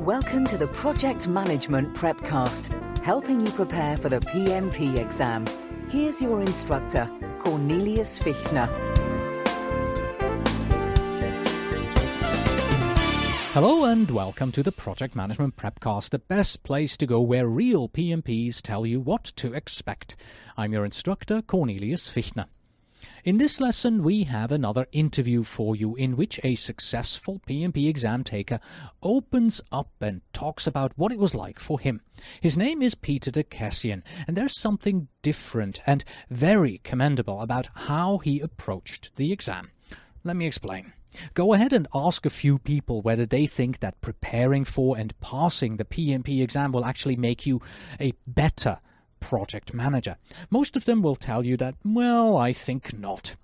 Welcome to the Project Management Prepcast, helping you prepare for the PMP exam. Here's your instructor, Cornelius Fichtner. Hello and welcome to the Project Management Prepcast, the best place to go where real PMPs tell you what to expect. I'm your instructor, Cornelius Fichtner. In this lesson, we have another interview for you in which a successful PMP exam taker opens up and talks about what it was like for him. His name is Peter de Kessian, and there's something different and very commendable about how he approached the exam. Let me explain. Go ahead and ask a few people whether they think that preparing for and passing the PMP exam will actually make you a better project manager. Most of them will tell you that, well, I think not.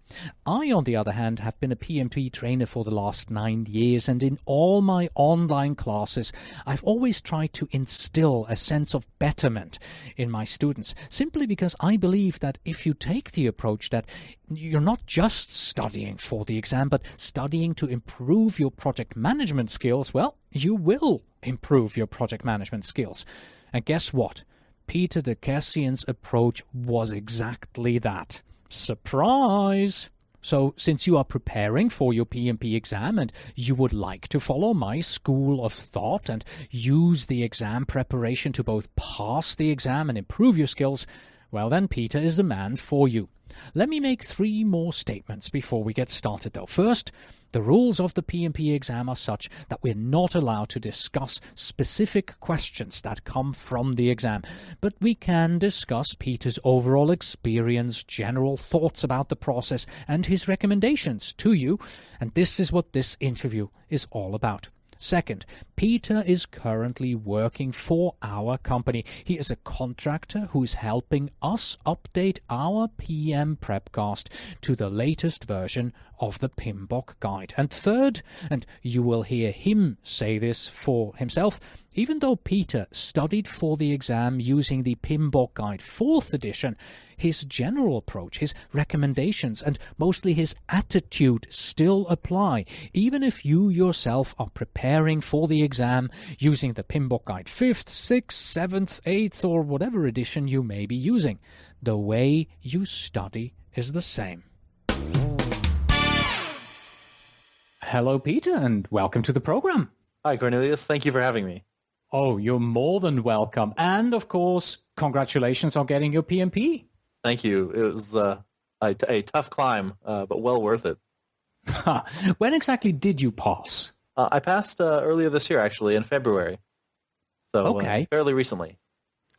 I, on the other hand, have been a PMP trainer for the last 9 years, and in all my online classes, I've always tried to instill a sense of betterment in my students, simply because I believe that if you take the approach that you're not just studying for the exam, but studying to improve your project management skills, well, you will improve your project management skills. And guess what? Peter de Kessian's approach was exactly that. Surprise! So, since you are preparing for your PMP exam and you would like to follow my school of thought and use the exam preparation to both pass the exam and improve your skills, well then Peter is the man for you. Let me make 3 more statements before we get started though. First, the rules of the PMP exam are such that we're not allowed to discuss specific questions that come from the exam, but we can discuss Peter's overall experience, general thoughts about the process, and his recommendations to you, and this is what this interview is all about. Second, Peter is currently working for our company. He is a contractor who is helping us update our PM Prepcast to the latest version of the PMBOK guide. And third, and you will hear him say this for himself, even though Peter studied for the exam using the PMBOK guide 4th edition, his general approach, his recommendations, and mostly his attitude still apply, even if you yourself are preparing for the exam using the PMBOK guide 5th, 6th, 7th, 8th, or whatever edition you may be using. The way you study is the same. Hello, Peter, and welcome to the program. Hi, Cornelius. Thank you for having me. Oh, you're more than welcome. And, of course, congratulations on getting your PMP. Thank you. It was a tough climb, but well worth it. When exactly did you pass? I passed earlier this year, actually, in February. So fairly recently.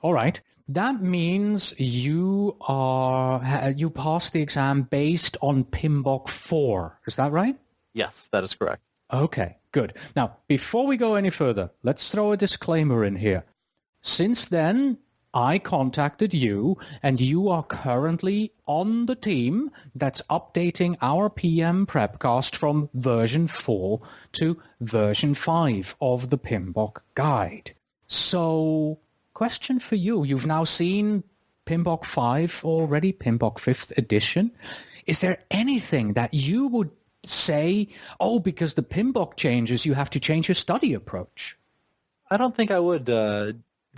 All right. That means you passed the exam based on PMBOK 4. Is that right? Yes, that is correct. Okay, good. Now, before we go any further, let's throw a disclaimer in here. Since then, I contacted you, and you are currently on the team that's updating our PM Prepcast from version 4 to version 5 of the PMBOK guide. So, question for you. You've now seen PMBOK 5 already, PMBOK 5th edition. Is there anything that you would say, oh, because the PMBOK changes, you have to change your study approach? I don't think I would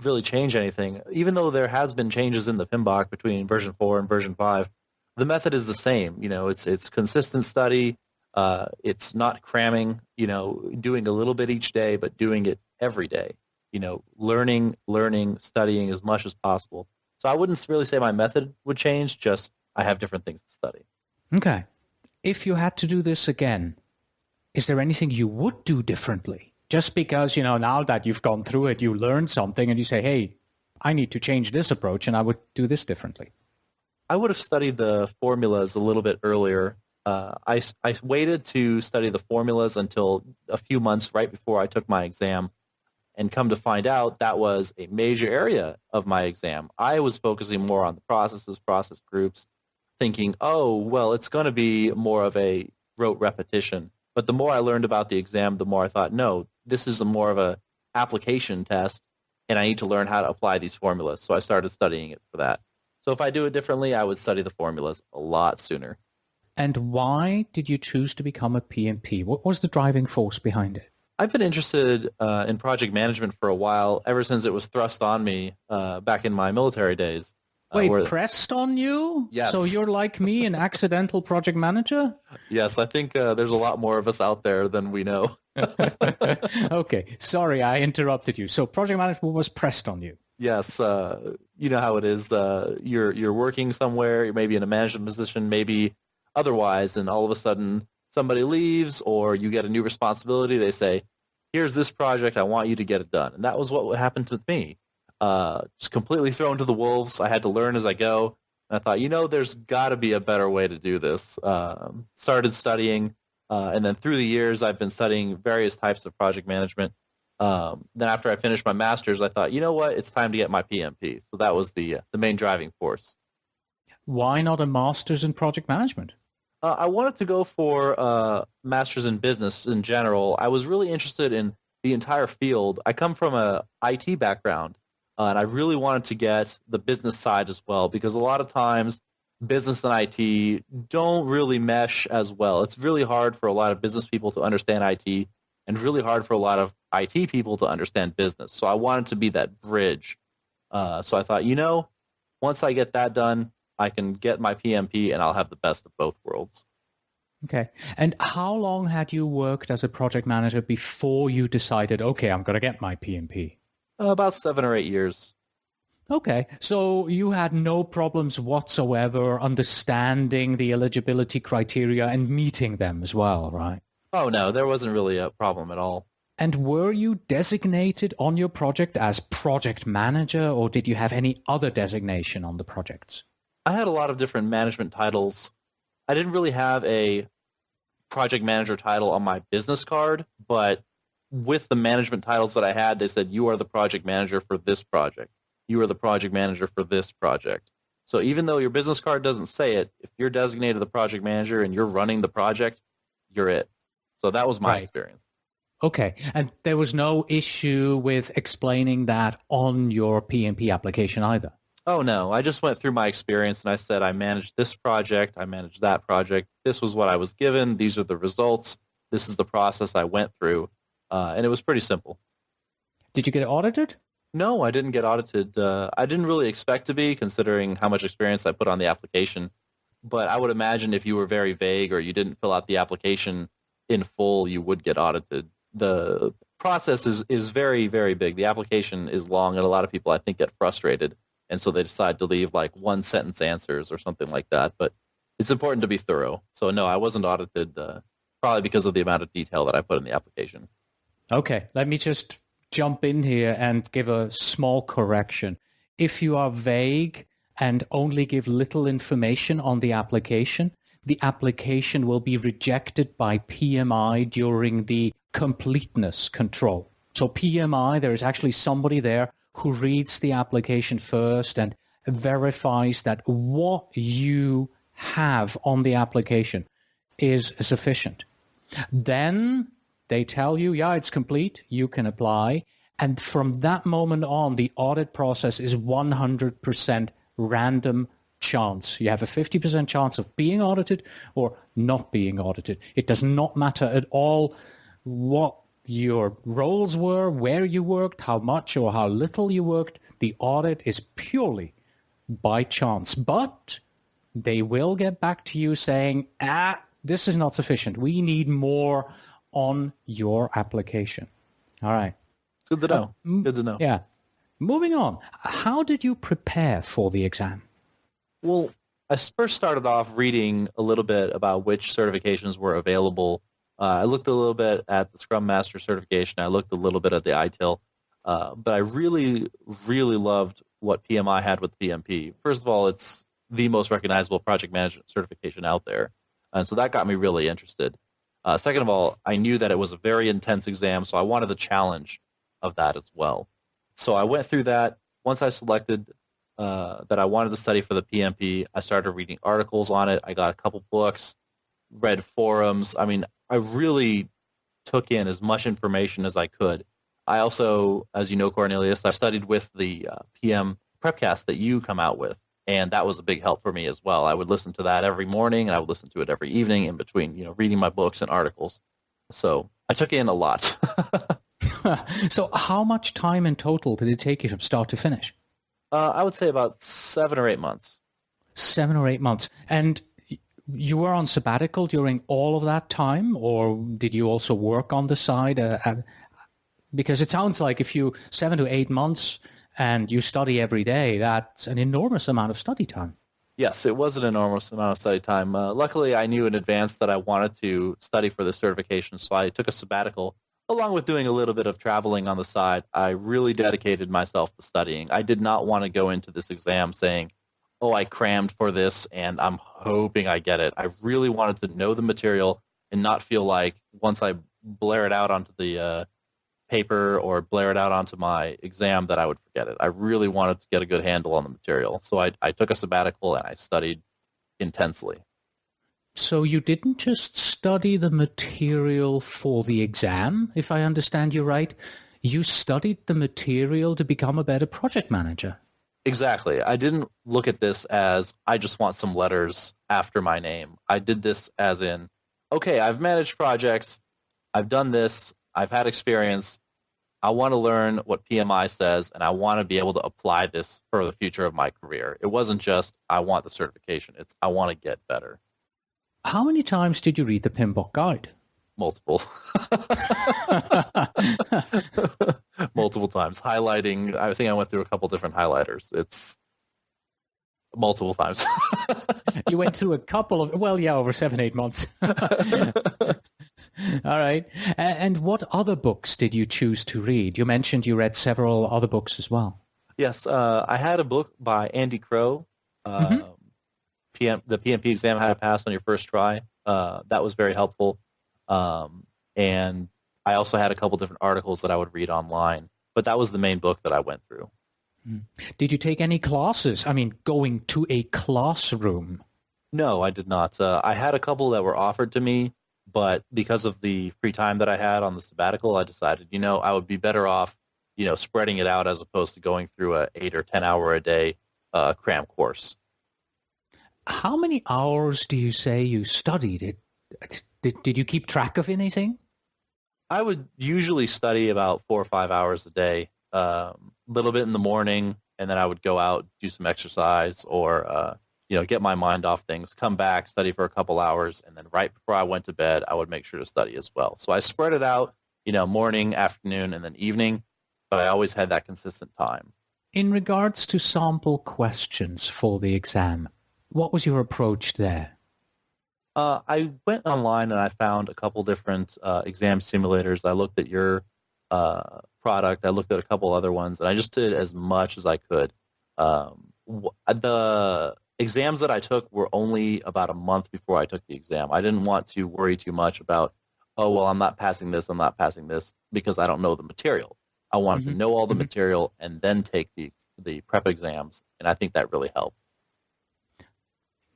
really change anything. Even though there has been changes in the PMBOK between version 4 and version 5, the method is the same. You know, it's consistent study. It's not cramming, doing a little bit each day, but doing it every day. Learning, studying as much as possible. So I wouldn't really say my method would change, just I have different things to study. Okay. If you had to do this again, is there anything you would do differently? Just because, now that you've gone through it, you learned something and you say, hey, I need to change this approach and I would do this differently. I would have studied the formulas a little bit earlier. I waited to study the formulas until a few months right before I took my exam, and come to find out that was a major area of my exam. I was focusing more on the processes, process groups, thinking, oh, well, it's going to be more of a rote repetition. But the more I learned about the exam, the more I thought, no, this is more of a application test, and I need to learn how to apply these formulas. So I started studying it for that. So if I do it differently, I would study the formulas a lot sooner. And why did you choose to become a PMP? What was the driving force behind it? I've been interested in project management for a while, ever since it was thrust on me back in my military days. Wait, pressed on you? Yes. So you're like me, an accidental project manager? Yes, I think there's a lot more of us out there than we know. Okay, sorry, I interrupted you. So project management was pressed on you. Yes, you know how it is. You're working somewhere, you're maybe in a management position, maybe otherwise, and all of a sudden somebody leaves or you get a new responsibility. They say, here's this project, I want you to get it done. And that was what happened to me. Just completely thrown to the wolves. I had to learn as I go. And I thought, there's got to be a better way to do this. Started studying, and then through the years, I've been studying various types of project management. Then after I finished my master's, I thought, you know what, it's time to get my PMP. So that was the main driving force. Why not a master's in project management? I wanted to go for master's in business in general. I was really interested in the entire field. I come from a IT background, and I really wanted to get the business side as well, because a lot of times business and IT don't really mesh as well. It's really hard for a lot of business people to understand IT, and really hard for a lot of IT people to understand business. So I wanted to be that bridge. So I thought, once I get that done, I can get my PMP and I'll have the best of both worlds. Okay. And how long had you worked as a project manager before you decided, okay, I'm going to get my PMP? About 7 or 8 years. Okay. So you had no problems whatsoever understanding the eligibility criteria and meeting them as well, right? Oh, no, there wasn't really a problem at all. And were you designated on your project as project manager, or did you have any other designation on the projects? I had a lot of different management titles. I didn't really have a project manager title on my business card, but with the management titles that I had, they said, you are the project manager for this project. You are the project manager for this project. So even though your business card doesn't say it, if you're designated the project manager and you're running the project, you're it. So that was my experience. Okay. And there was no issue with explaining that on your PMP application either? Oh, no. I just went through my experience and I said, I managed this project. I managed that project. This was what I was given. These are the results. This is the process I went through. And it was pretty simple. Did you get audited? No, I didn't get audited. I didn't really expect to be, considering how much experience I put on the application. But I would imagine if you were very vague or you didn't fill out the application in full, you would get audited. The process is very, very big. The application is long, and a lot of people, I think, get frustrated. And so they decide to leave like one-sentence answers or something like that. But it's important to be thorough. So no, I wasn't audited, probably because of the amount of detail that I put in the application. Okay, let me just jump in here and give a small correction. If you are vague and only give little information on the application will be rejected by PMI during the completeness control. So PMI, there is actually somebody there who reads the application first and verifies that what you have on the application is sufficient. Then they tell you, yeah, it's complete, you can apply. And from that moment on, the audit process is 100% random chance. You have a 50% chance of being audited or not being audited. It does not matter at all what your roles were, where you worked, how much or how little you worked. The audit is purely by chance. But they will get back to you saying, this is not sufficient. We need more on your application. All right. Good to know. Good to know. Yeah. Moving on. How did you prepare for the exam? Well, I first started off reading a little bit about which certifications were available. I looked a little bit at the Scrum Master certification. I looked a little bit at the ITIL. But I really, really loved what PMI had with PMP. First of all, it's the most recognizable project management certification out there. And so that got me really interested. Second of all, I knew that it was a very intense exam, so I wanted the challenge of that as well. So I went through that. Once I selected that I wanted to study for the PMP, I started reading articles on it. I got a couple books, read forums. I mean, I really took in as much information as I could. I also, as you know, Cornelius, I studied with the PM Prepcast that you come out with, and that was a big help for me as well. I would listen to that every morning, and I would listen to it every evening in between, reading my books and articles. So I took in a lot. So how much time in total did it take you from start to finish? I would say about 7 or 8 months. 7 or 8 months. And you were on sabbatical during all of that time, or did you also work on the side? Because it sounds like if you 7 to 8 months and you study every day, that's an enormous amount of study time. Yes, it was an enormous amount of study time. Luckily, I knew in advance that I wanted to study for the certification, so I took a sabbatical. Along with doing a little bit of traveling on the side, I really dedicated myself to studying. I did not want to go into this exam saying, oh, I crammed for this and I'm hoping I get it. I really wanted to know the material and not feel like once I blare it out onto the paper or blare it out onto my exam that I would forget it. I really wanted to get a good handle on the material. So I took a sabbatical and I studied intensely. So you didn't just study the material for the exam, if I understand you right. You studied the material to become a better project manager. Exactly. I didn't look at this as I just want some letters after my name. I did this as in, okay, I've managed projects. I've done this. I've had experience. I want to learn what PMI says, and I want to be able to apply this for the future of my career. It wasn't just, I want the certification. It's, I want to get better. How many times did you read the PMBOK guide? Multiple. Multiple times. Highlighting, I think I went through a couple different highlighters. It's multiple times. You went through a couple of, well, yeah, over 7-8 months. All right. And what other books did you choose to read? You mentioned you read several other books as well. Yes, I had a book by Andy Crow, the PMP exam how to pass on your first try. That was very helpful. And I also had a couple different articles that I would read online, but that was the main book that I went through. Did you take any classes? I mean, going to a classroom? No, I did not. I had a couple that were offered to me, but because of the free time that I had on the sabbatical, I decided, I would be better off, spreading it out as opposed to going through a 8 or 10 hour a day cram course. How many hours do you say you studied it? Did you keep track of anything? I would usually study about 4 or 5 hours a day, a little bit in the morning, and then I would go out, do some exercise, or get my mind off things, come back, study for a couple hours, and then right before I went to bed, I would make sure to study as well. So I spread it out, morning, afternoon, and then evening, but I always had that consistent time. In regards to sample questions for the exam, what was your approach there? I went online and I found a couple different exam simulators. I looked at your product. I looked at a couple other ones, and I just did as much as I could. The exams that I took were only about a month before I took the exam. I didn't want to worry too much about, I'm not passing this, because I don't know the material. I wanted to know all the material and then take the prep exams, and I think that really helped.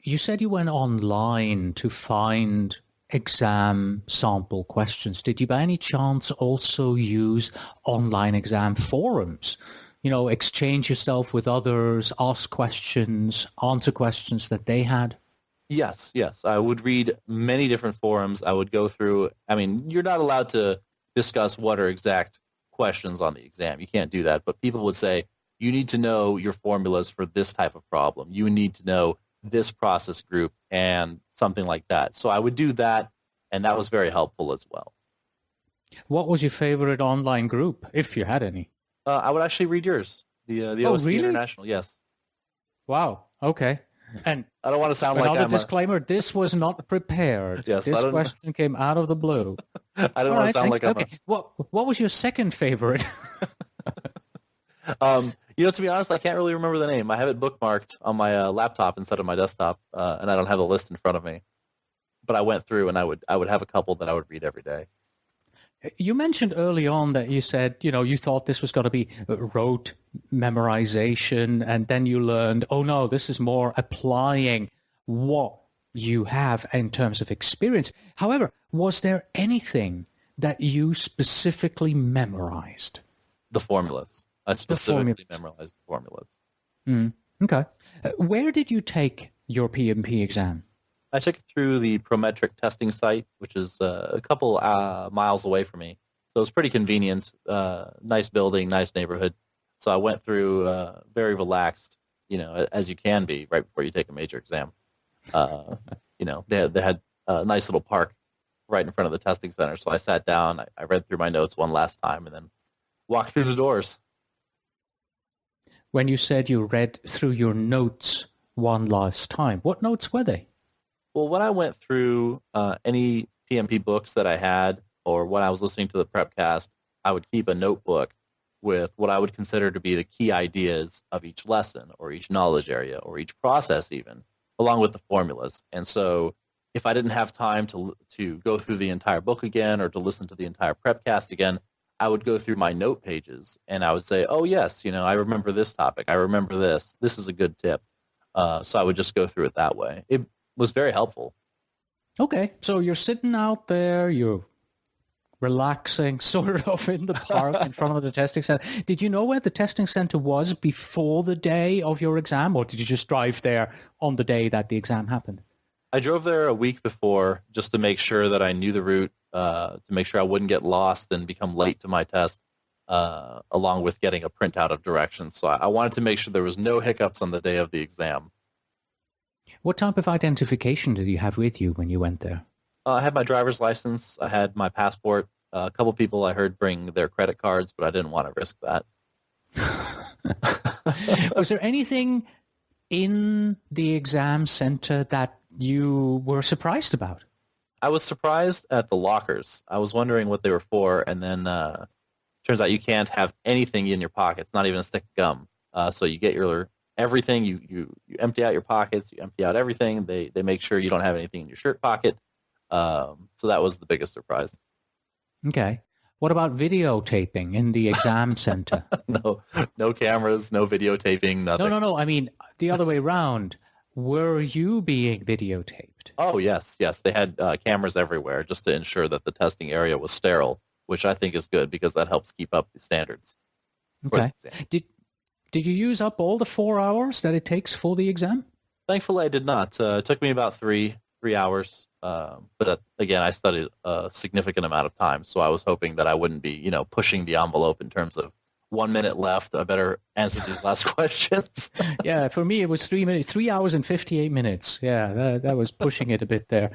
You said you went online to find exam sample questions. Did you by any chance also use online exam forums? Exchange yourself with others, ask questions, answer questions that they had? Yes. I would read many different forums. I would go through, you're not allowed to discuss what are exact questions on the exam. You can't do that. But people would say, you need to know your formulas for this type of problem. You need to know this process group and something like that. So I would do that, and that was very helpful as well. What was your favorite online group, if you had any? I would actually read yours, the OSP really? International. Yes. Wow. Okay. And I don't want to sound like another disclaimer. This was not prepared. Yes, this question came out of the blue. I don't want to sound like I'm. Okay. What was your second favorite? To be honest, I can't really remember the name. I have it bookmarked on my laptop instead of my desktop, and I don't have the list in front of me. But I went through, and I would have a couple that I would read every day. You mentioned early on that you said, you thought this was going to be rote memorization, and then you learned, oh no, this is more applying what you have in terms of experience. However, was there anything that you specifically memorized? The formulas. I specifically memorized the formulas. Okay. Where did you take your PMP exam? I took it through the Prometric testing site, which is a couple miles away from me. So it was pretty convenient. Nice building, nice neighborhood. So I went through very relaxed, as you can be right before you take a major exam. They had a nice little park right in front of the testing center. So I sat down, I read through my notes one last time, and then walked through the doors. When you said you read through your notes one last time, what notes were they? Well, when I went through any PMP books that I had, or when I was listening to the Prepcast, I would keep a notebook with what I would consider to be the key ideas of each lesson or each knowledge area or each process even, along with the formulas. And so if I didn't have time to go through the entire book again or to listen to the entire Prepcast again, I would go through my note pages and I would say, oh, yes, I remember this topic. I remember this. This is a good tip. So I would just go through it that way. It was very helpful. Okay, so you're sitting out there, you're relaxing sort of in the park in front of the testing center. Did you know where the testing center was before the day of your exam, or did you just drive there on the day that the exam happened? I drove there a week before just to make sure that I knew the route, to make sure I wouldn't get lost and become late to my test, along with getting a printout of directions. So I wanted to make sure there was no hiccups on the day of the exam. What type of identification did you have with you when you went there? I had my driver's license. I had my passport. A couple people I heard bring their credit cards, but I didn't want to risk that. Was there anything in the exam center that you were surprised about? I was surprised at the lockers. I was wondering what they were for, and then turns out you can't have anything in your pockets, not even a stick of gum. So you get your everything. You empty out your pockets. You empty out everything. They make sure you don't have anything in your shirt pocket. So that was the biggest surprise. Okay. What about videotaping in the exam center? No cameras, no videotaping, nothing. No. I mean, the other way around. Were you being videotaped? Oh, yes. They had cameras everywhere just to ensure that the testing area was sterile, which I think is good because that helps keep up the standards. Okay. Did you use up all the 4 hours that it takes for the exam? Thankfully, I did not. It took me about three hours. But again, I studied a significant amount of time, so I was hoping that I wouldn't be, pushing the envelope in terms of 1 minute left. I better answer these last questions. Yeah, for me it was 3 minutes, 3 hours and 58 minutes. Yeah, that was pushing it a bit there.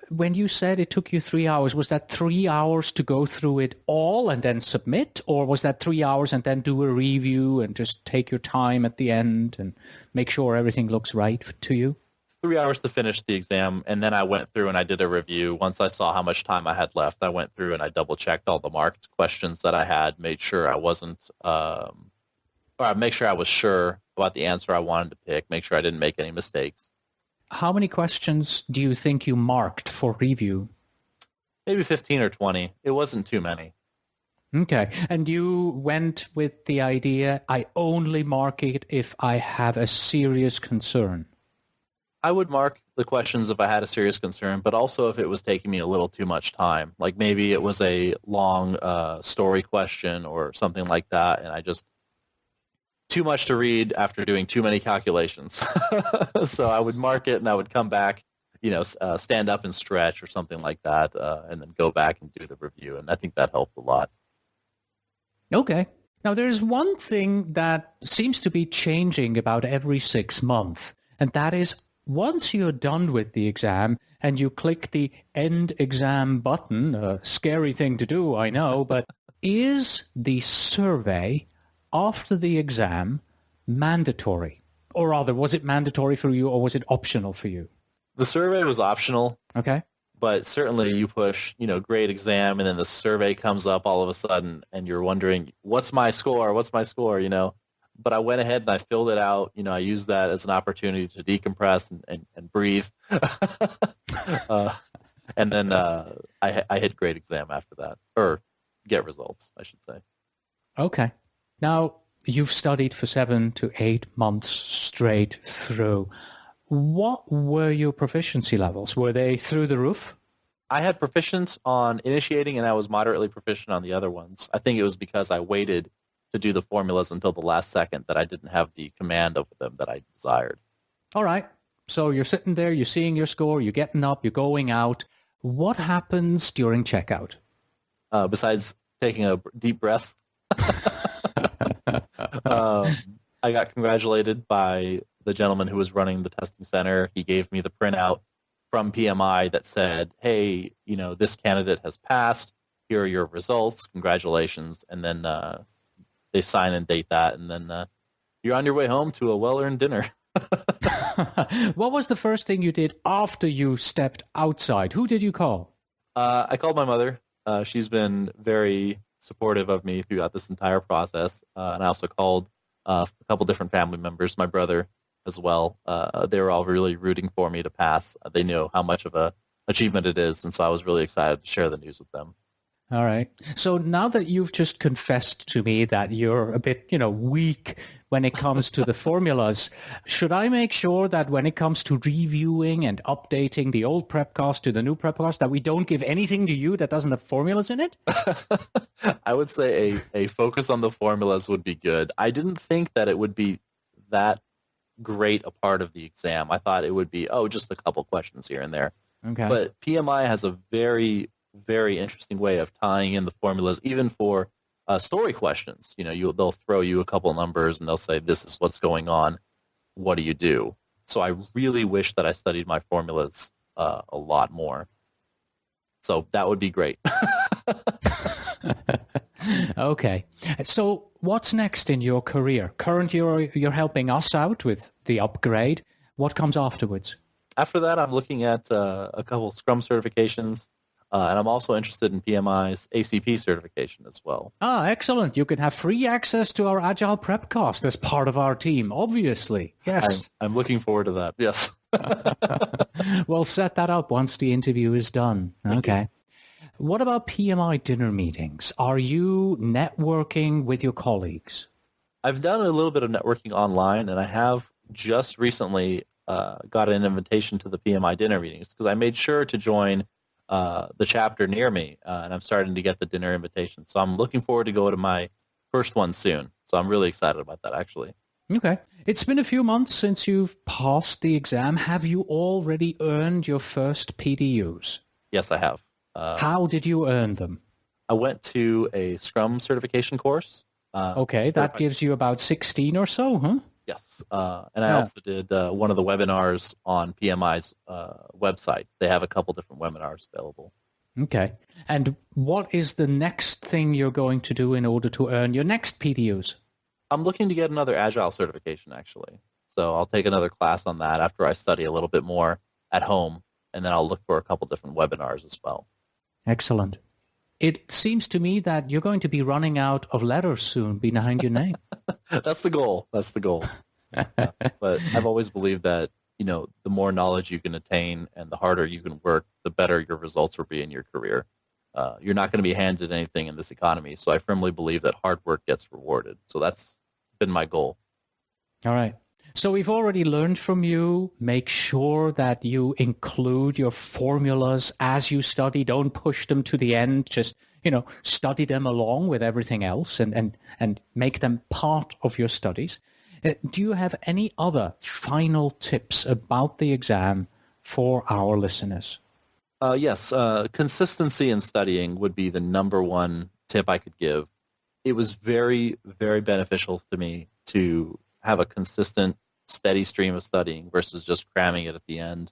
When you said it took you 3 hours, was that 3 hours to go through it all and then submit, or was that 3 hours and then do a review and just take your time at the end and make sure everything looks right to you? 3 hours to finish the exam, and then I went through and I did a review. Once I saw how much time I had left, I went through and I double-checked all the marked questions that I had, made sure I wasn't, make sure I was sure about the answer I wanted to pick, make sure I didn't make any mistakes. How many questions do you think you marked for review? Maybe 15 or 20. It wasn't too many. Okay. And you went with the idea, I only mark it if I have a serious concern. I would mark the questions if I had a serious concern, but also if it was taking me a little too much time. Like maybe it was a long story question or something like that, and I just too much to read after doing too many calculations. So I would mark it and I would come back, stand up and stretch or something like that, and then go back and do the review. And I think that helped a lot. Okay. Now there's one thing that seems to be changing about every 6 months, and that is once you're done with the exam and you click the end exam button, a scary thing to do, I know, but is the survey after the exam mandatory? Or rather, was it mandatory for you or was it optional for you? The survey was optional. Okay. But certainly you push, great exam, and then the survey comes up all of a sudden and you're wondering, what's my score? But I went ahead and I filled it out. I used that as an opportunity to decompress and breathe. And then I hit grade exam after that, or get results, I should say. Okay. Now, you've studied for 7 to 8 months straight through. What were your proficiency levels? Were they through the roof? I had proficiency on initiating, and I was moderately proficient on the other ones. I think it was because I waited to do the formulas until the last second that I didn't have the command over them that I desired. All right. So you're sitting there, you're seeing your score, you're getting up, you're going out. What happens during checkout? Besides taking a deep breath, I got congratulated by the gentleman who was running the testing center. He gave me the printout from PMI that said, hey, this candidate has passed. Here are your results. Congratulations. And then they sign and date that. And then you're on your way home to a well-earned dinner. What was the first thing you did after you stepped outside? Who did you call? I called my mother. She's been very supportive of me throughout this entire process. And I also called a couple different family members, my brother as well. They were all really rooting for me to pass. They knew how much of a achievement it is, and so I was really excited to share the news with them. All right. So now that you've just confessed to me that you're a bit, weak when it comes to the formulas, should I make sure that when it comes to reviewing and updating the old Prepcast to the new Prepcast, that we don't give anything to you that doesn't have formulas in it? I would say a focus on the formulas would be good. I didn't think that it would be that great a part of the exam. I thought it would be, just a couple questions here and there. Okay. But PMI has a very, very interesting way of tying in the formulas, even for story questions. They'll throw you a couple numbers and they'll say, this is what's going on. What do you do? So I really wish that I studied my formulas a lot more. So that would be great. Okay. So what's next in your career? Currently, you're helping us out with the upgrade. What comes afterwards? After that, I'm looking at a couple Scrum certifications, and I'm also interested in PMI's ACP certification as well. Ah, excellent. You can have free access to our Agile Prepcast as part of our team, obviously. Yes. I'm looking forward to that, yes. We'll set that up once the interview is done. Okay. What about PMI dinner meetings? Are you networking with your colleagues? I've done a little bit of networking online, and I have just recently got an invitation to the PMI dinner meetings because I made sure to join the chapter near me, and I'm starting to get the dinner invitation. So I'm looking forward to go to my first one soon. So I'm really excited about that, actually. Okay. It's been a few months since you've passed the exam. Have you already earned your first PDUs? Yes, I have. How did you earn them? I went to a Scrum certification course. Okay, that gives you about 16 or so, huh? Yes, and I also did one of the webinars on PMI's website. They have a couple different webinars available. Okay, and what is the next thing you're going to do in order to earn your next PDUs? I'm looking to get another Agile certification, actually. So I'll take another class on that after I study a little bit more at home, and then I'll look for a couple different webinars as well. Excellent. It seems to me that you're going to be running out of letters soon behind your name. That's the goal. But I've always believed that, the more knowledge you can attain and the harder you can work, the better your results will be in your career. You're not going to be handed anything in this economy. So I firmly believe that hard work gets rewarded. So that's been my goal. All right. So we've already learned from you. Make sure that you include your formulas as you study. Don't push them to the end. Just, study them along with everything else and make them part of your studies. Do you have any other final tips about the exam for our listeners? Yes. Consistency in studying would be the number one tip I could give. It was very, very beneficial to me to have a consistent, steady stream of studying versus just cramming it at the end,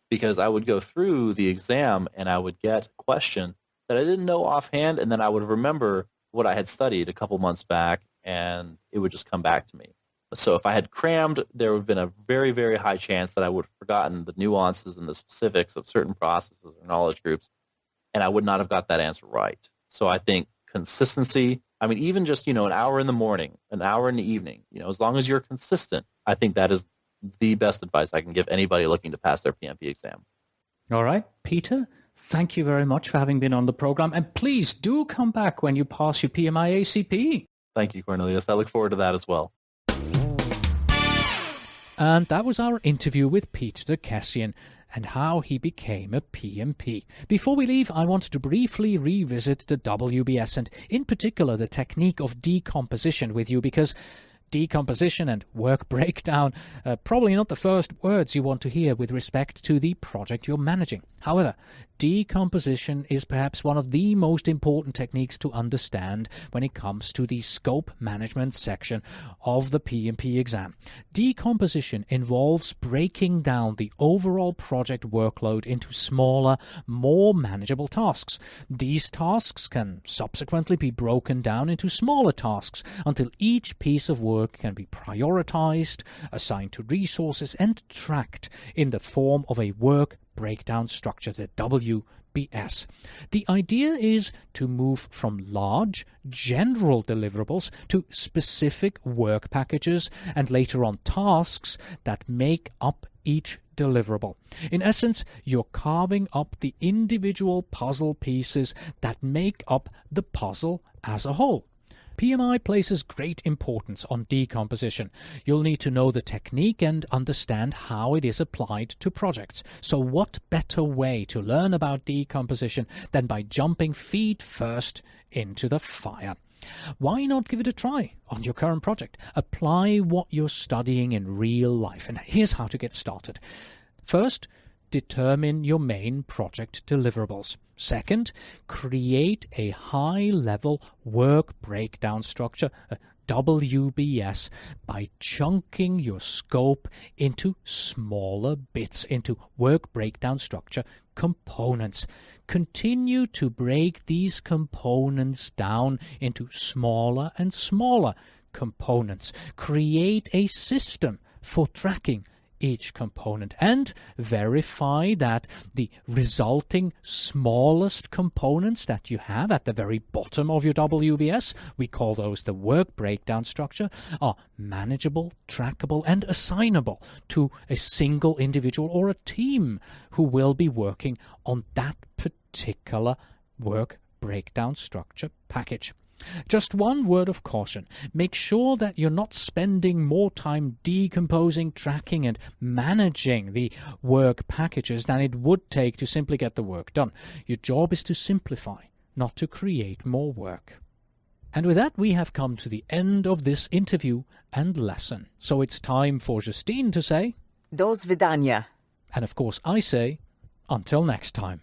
because I would go through the exam and I would get a question that I didn't know offhand, and then I would remember what I had studied a couple months back, and it would just come back to me. So if I had crammed, there would have been a very, very high chance that I would have forgotten the nuances and the specifics of certain processes or knowledge groups, and I would not have got that answer right. So I think consistency, even just, an hour in the morning, an hour in the evening, as long as you're consistent, I think that is the best advice I can give anybody looking to pass their PMP exam. All right, Peter, thank you very much for having been on the program. And please do come back when you pass your PMI ACP. Thank you, Cornelius. I look forward to that as well. And that was our interview with Peter Kessian and how he became a PMP. Before we leave, I wanted to briefly revisit the WBS and in particular the technique of decomposition with you, because Decomposition and work breakdown, probably not the first words you want to hear with respect to the project you're managing. However, decomposition is perhaps one of the most important techniques to understand when it comes to the scope management section of the PMP exam. Decomposition involves breaking down the overall project workload into smaller, more manageable tasks. These tasks can subsequently be broken down into smaller tasks until each piece of work can be prioritized, assigned to resources, and tracked in the form of a work breakdown structure, the WBS. The idea is to move from large, general deliverables to specific work packages and later on tasks that make up each deliverable. In essence, you're carving up the individual puzzle pieces that make up the puzzle as a whole. PMI places great importance on decomposition. You'll need to know the technique and understand how it is applied to projects. So what better way to learn about decomposition than by jumping feet first into the fire? Why not give it a try on your current project? Apply what you're studying in real life. And here's how to get started. First, determine your main project deliverables. Second, create a high-level work breakdown structure, a WBS, by chunking your scope into smaller bits, into work breakdown structure components. Continue to break these components down into smaller and smaller components. Create a system for tracking each component and verify that the resulting smallest components that you have at the very bottom of your WBS, we call those the work breakdown structure, are manageable, trackable, and assignable to a single individual or a team who will be working on that particular work breakdown structure package. Just one word of caution. Make sure that you're not spending more time decomposing, tracking, and managing the work packages than it would take to simply get the work done. Your job is to simplify, not to create more work. And with that, we have come to the end of this interview and lesson. So it's time for Justine to say, Do svidania. and of course I say, until next time.